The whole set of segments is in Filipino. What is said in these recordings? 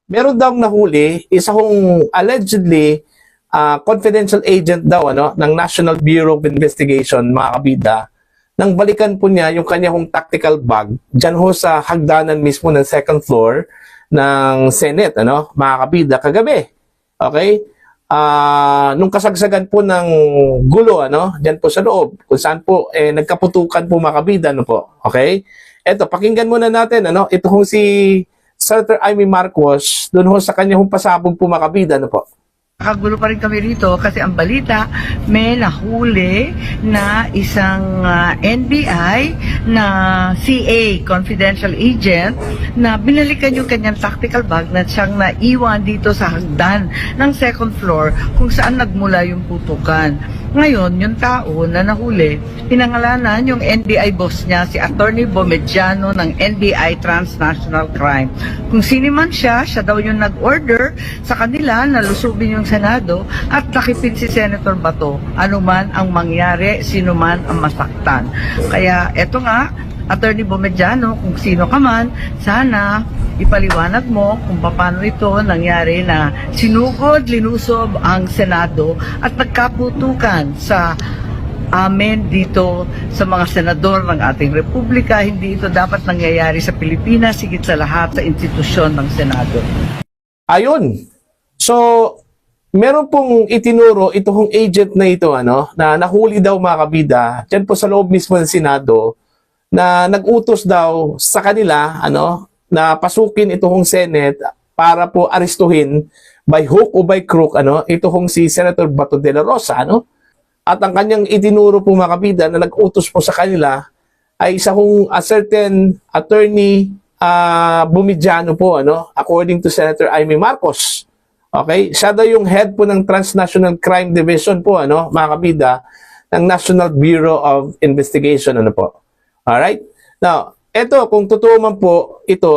meron daw nahuli, isa hong allegedly confidential agent daw ng National Bureau of Investigation, mga kabida, nang balikan po niya yung kanyang tactical bag dyan ho sa hagdanan mismo ng second floor ng Senate, mga kabida, kagabi. Okay? Nung kasagsagan po ng gulo, dyan po sa loob, kung saan po nagkaputukan po, mga kabida, po. Okay? Eto, pakinggan muna natin, ito hong si Senator Amy Marcos, doon ho sa kanya hong pasabog po, mga kabida, po. Nakagulo pa rin kami rito kasi ang balita may nahuli na isang NBI na CA, confidential agent, na binalikan yung kanyang tactical bag na siyang naiwan dito sa hagdan ng second floor kung saan nagmula yung putukan. Ngayon, yung tao na nahuli, pinangalanan yung NBI boss niya, si Attorney Bomediano ng NBI Transnational Crime. Kung sino man siya daw yung nag-order sa kanila na lusubin yung Senado at takipin si Senator Bato. Ano man ang mangyari, sino man ang masaktan. Kaya eto nga, Attorney Bomediano, kung sino ka man, sana ipaliwanag mo kung paano ito nangyari na sinugod, linusob ang Senado at nagkaputukan sa amin dito sa mga senador ng ating republika. Hindi ito dapat nangyayari sa Pilipinas, higit sa lahat sa institusyon ng Senado. Ayun. So, meron pong itinuro itong agent na ito, na nahuli daw, mga kabida, dyan po sa loob mismo ng Senado, na nag-utos daw sa kanila, na pasukin itong Senate para po arestuhin by hook o by crook, itong si Senator Bato de la Rosa, At ang kanyang itinuro po, mga kabida, na nag-utos po sa kanila ay isa kong a certain attorney Bomediano po, according to Senator Amy Marcos. Okay? Siya daw yung head po ng Transnational Crime Division po, mga kabida, ng National Bureau of Investigation, po. Alright? Now, eto, kung totoo man po ito,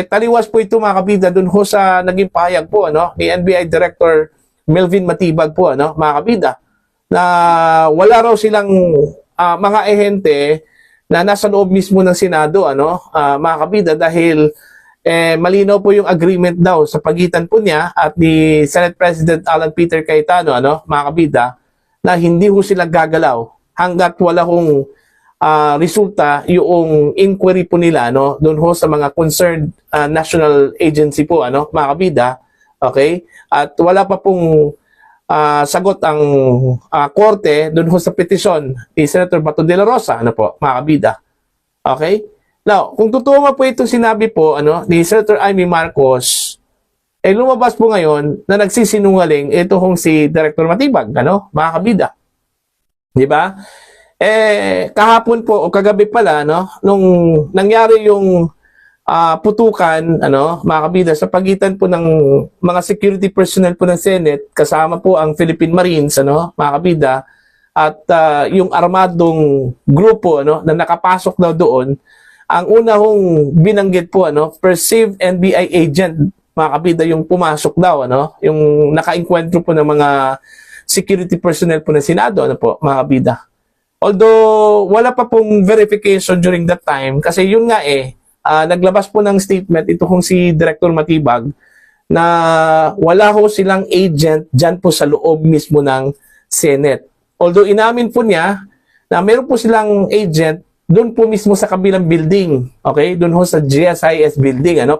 taliwas po ito, mga kabida, dun ho sa naging pahayag po, ni NBI Director Melvin Matibag po, mga kabida, na wala raw silang mga ehente na nasa loob mismo ng Senado, mga kabida, dahil malinaw po yung agreement daw sa pagitan po niya at ni Senate President Alan Peter Cayetano, mga kabida, na hindi ho sila gagalaw hanggat wala hong resulta yung inquiry po nila, doon ho sa mga concerned national agency po, mga kabida, okay? At wala pa pong sagot ang korte doon ho sa petisyon ni Senator Bato de la Rosa, po, mga kabida. Okay? Now, kung totoo po itong sinabi po, ni Senator Amy Marcos, lumabas po ngayon na nagsisinungaling ito hong si Director Matibag, mga kabida. Di ba? Kahapon po o kagabi pala, nung nangyari yung putukan, mga kabida, sa pagitan po ng mga security personnel po ng Senate, kasama po ang Philippine Marines, mga kabida, at yung armadong grupo, na nakapasok daw doon. Ang una hong binanggit po, perceived NBI agent, mga kabida, yung pumasok daw, yung naka-encuentro po ng mga security personnel po ng Senado, po, mga kabida. Although, wala pa pong verification during that time, kasi yun nga naglabas po ng statement ito kung si Director Matibag na wala ho silang agent dyan po sa loob mismo ng Senate. Although inamin po niya na meron po silang agent doon po mismo sa kabilang building, okay? Doon ho sa GSIS building,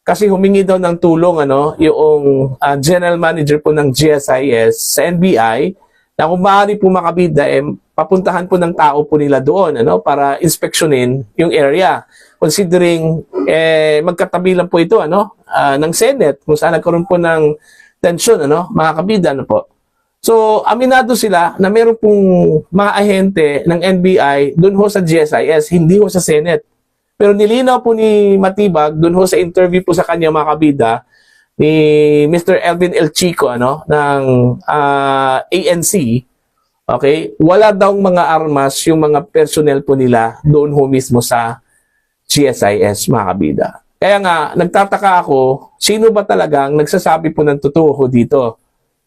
Kasi humingi daw ng tulong, yung general manager po ng GSIS sa NBI, na kung maaari po, mga kabida, papuntahan po ng tao po nila doon, para inspeksyonin yung area. Considering magkatabi lang po ito, ng Senate, kung saan nagkaroon po ng tensyon, mga kabida, po. So, aminado sila na meron pong mga ahente ng NBI doon ho sa GSIS, hindi ho sa Senate. Pero nilinaw po ni Matibag doon ho sa interview po sa kanya, mga kabida, ni Mr. Elvin El Chico, ng ANC, okay, wala daw mga armas yung mga personnel po nila doon ho mismo sa GSIS, mga kabida. Kaya nga, nagtataka ako, sino ba talagang nagsasabi po ng totoo dito?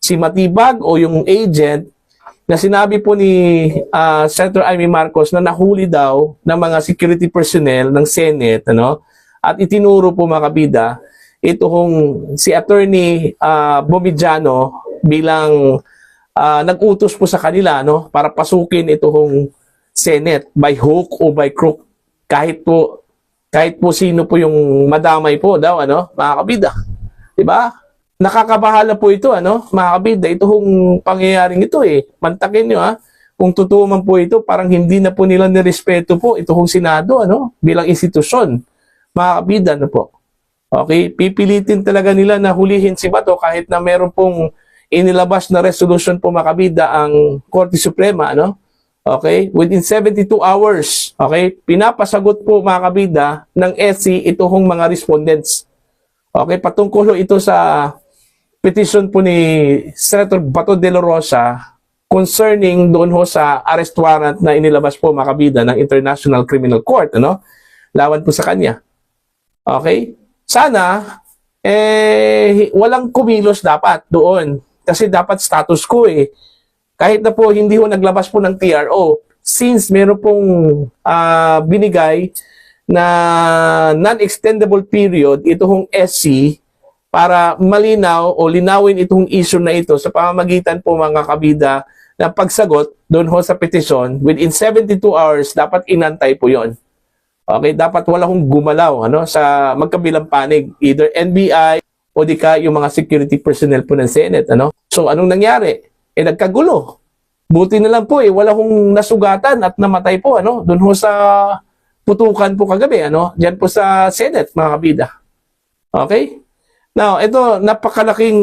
Si Matibag o yung agent na sinabi po ni Senator Amy Marcos na nahuli daw ng mga security personnel ng Senate, at itinuro po, mga kabida, ito hong si Attorney Bomidiano bilang nag-utos po sa kanila, no, para pasukin ito hong Senate by hook o by crook, kahit po sino po yung madamay po daw, ano, mga kabida. 'Di ba? Nakakabahala po ito, ano, mga kabida, ito hong pangyayaring ito Mantakin nyo, kung totoo man po ito, parang hindi na po nila nirespeto po ito hong Senado, ano, bilang institusyon. Mga kabida, ano po. Okay? Pipilitin talaga nila na hulihin si Bato kahit na meron pong inilabas na resolution po, mga kabida, ang Korte Suprema, ano? Okay? Within 72 hours, okay? Pinapasagot po, mga kabida, ng SC ito hong mga respondents. Okay? Patungkol ito sa petition po ni Senator Bato de la Rosa concerning doon ho sa arrest warrant na inilabas po, mga kabida, ng International Criminal Court, ano? Lawan po sa kanya. Okay? Sana walang kumilos dapat doon kasi dapat status quo kahit na po hindi ho naglabas po ng TRO, since meron pong binigay na non-extendable period ito hong SC para malinaw o linawin itong issue na ito sa pamamagitan po, mga kabida, na pagsagot doon ho sa petition within 72 hours, dapat inantay po yon. Okay, dapat wala hong gumalaw, ano, sa magkabilang panig, either NBI o di ka yung mga security personnel po ng Senate, ano. So anong nangyari? Nagkagulo. Buti na lang po wala hong nasugatan at namatay po, ano, doon ho sa putukan po kagabi, ano, diyan po sa Senate, mga kabida. Okay? Now, ito, napakalaking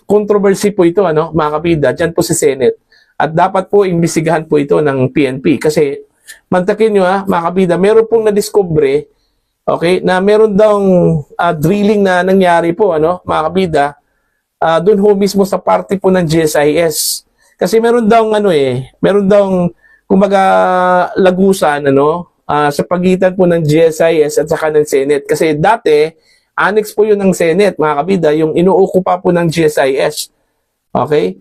controversy po ito, ano, mga kabida, diyan po sa Senate. At dapat po imbestigahan po ito ng PNP kasi mantakin nyo, mga kabida, meron pong nadiskubre, okay, na meron daw drilling na nangyari po, ano, mga kabida, doon ho mismo sa party po ng GSIS. Kasi meron daw meron daw kumbaga lagusan, ano, sa pagitan po ng GSIS at saka ng Senate. Kasi dati annex po yun ng Senate, mga kabida, yung inuukupa po ng GSIS. Okay?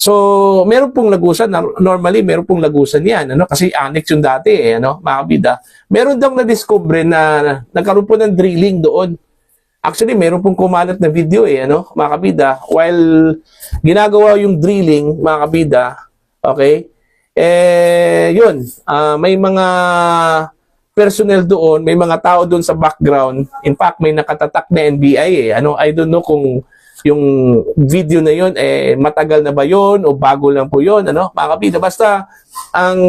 So, meron pong lagusan, normally meron pong lagusan yan, ano, kasi annex yung dati, ano, mga kabida. Meron daw na-discover na nagkaroon po ng drilling doon. Actually, meron pong kumalat na video, ano, mga kabida, while ginagawa yung drilling, mga kabida, okay, yun, may mga personnel doon, may mga tao doon sa background. In fact, may nakatatak na NBI, ano, I don't know kung yung video na yun, matagal na ba yun o bago lang po yun, ano, mga kabida. Basta, ang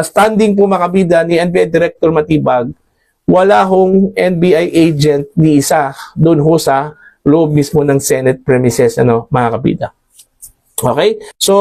standing po, mga kabida, ni NBI Director Matibag, wala hong NBI agent ni isa doon ho sa loob mismo ng Senate premises, ano, mga kabida. Okay? So,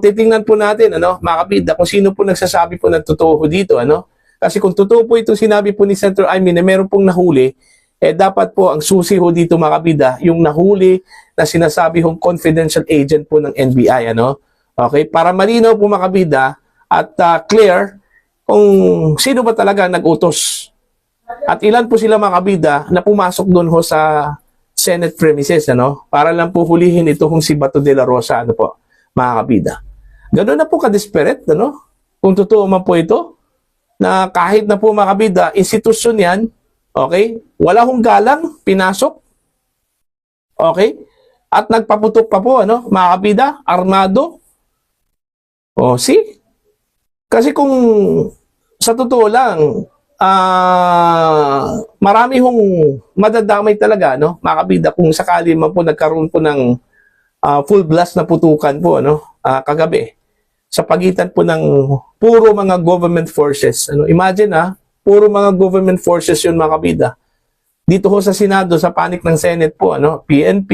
titingnan po natin, ano, mga kabida, kung sino po nagsasabi po ng totoo dito, ano. Kasi kung totoo po itong sinabi po ni Senator Amy na meron pong nahuli, dapat po ang susi ho dito, mga kabida, yung nahuli na sinasabi hong confidential agent po ng NBI, ano. Okay? Para malinaw po, mga kabida, at clear kung sino ba talaga nag-utos. At ilan po sila, mga kabida, na pumasok doon ho sa Senate premises, ano, para lang po hulihin ito kung si Bato de la Rosa, ano po, mga kabida. Ganoon na po ka-desperate, ano, kung totoo man po ito, na kahit na po, mga kabida, institusyon yan, okay, wala hong galang, pinasok, okay, at nagpaputok pa po, ano, mga kabida, armado. See? Kasi kung sa totoo lang, marami hong madadamay talaga, no, mga kabida, kung sakali man po nagkaroon po ng full blast na putukan po, ano, kagabi sa pagitan po ng puro mga government forces, ano. Imagine, puro mga government forces yun, mga kabida, dito ho sa Senado, sa panik ng Senate po, ano, PNP,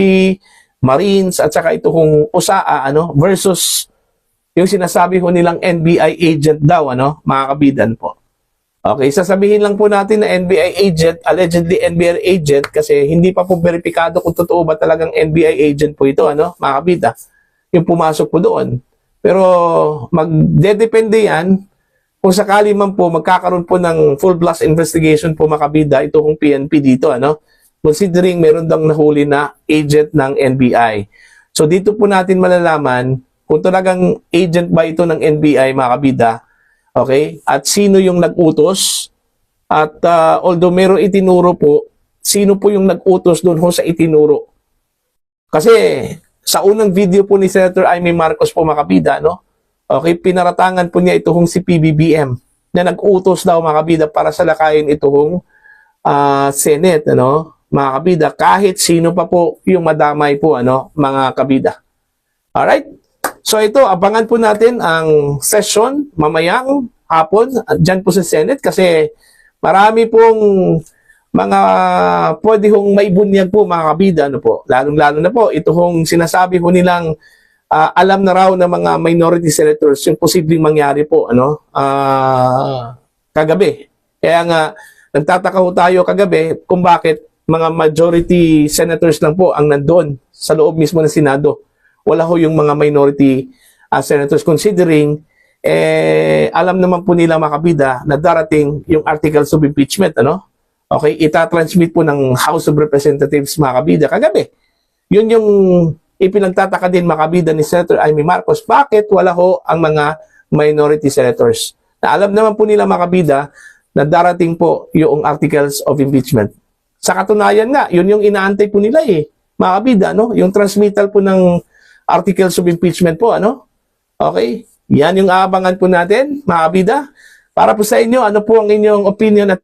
Marines, at saka ito hong USAA, ano, versus yung sinasabi ho nilang NBI agent daw, ano, mga kabidan po. Okay, sasabihin lang po natin na NBI agent, allegedly NBI agent, kasi hindi pa po beripikado kung totoo ba talagang NBI agent po ito, ano, mga kabida, yung pumasok po doon. Pero magdedepende yan kung sakali man po magkakaroon po ng full blast investigation po, mga kabida, ito kung PNP dito, ano, considering meron daw nahuli na agent ng NBI. So dito po natin malalaman kung talagang agent ba ito ng NBI, mga kabida. Okay? At sino yung nag-utos At although meron itinuro po, sino po yung nag-utos doon ho sa itinuro? Kasi sa unang video po ni Senator Amy Marcos po mga kabida, no? Okay, pinaratangan po niya itong si PBBM na nag-utos daw mga kabida para salakayin itong Senate, ano? Mga kabida, kahit sino pa po yung madamay po, ano, mga kabida. Alright? So ito, abangan po natin ang session mamayang hapon dyan po sa Senate kasi marami pong mga pwede hong maibunyag po mga kabida, ano po. Lalong-lalo na po, ito hong sinasabi ho nilang alam na raw ng mga minority senators yung posibleng mangyari po, ano, kagabi. Kaya nga, nagtataka ho tayo kagabi kung bakit mga majority senators lang po ang nandoon sa loob mismo ng Senado. Wala ho yung mga minority senators considering alam naman po nila mga kabida na darating yung articles of impeachment, ano? Okay, itatransmit po ng House of Representatives mga kabida kagabi. Yun yung ipinagtataka din mga kabida ni Senator Amy Marcos. Bakit wala ho ang mga minority senators? Na alam naman po nila mga kabida na darating po yung articles of impeachment. Sa katunayan nga, yun yung inaantay po nila mga kabida, no? Yung transmittal po ng articles of impeachment po, ano? Okay? Yan yung aabangan po natin, mga kabida. Para po sa inyo, ano po ang inyong opinion at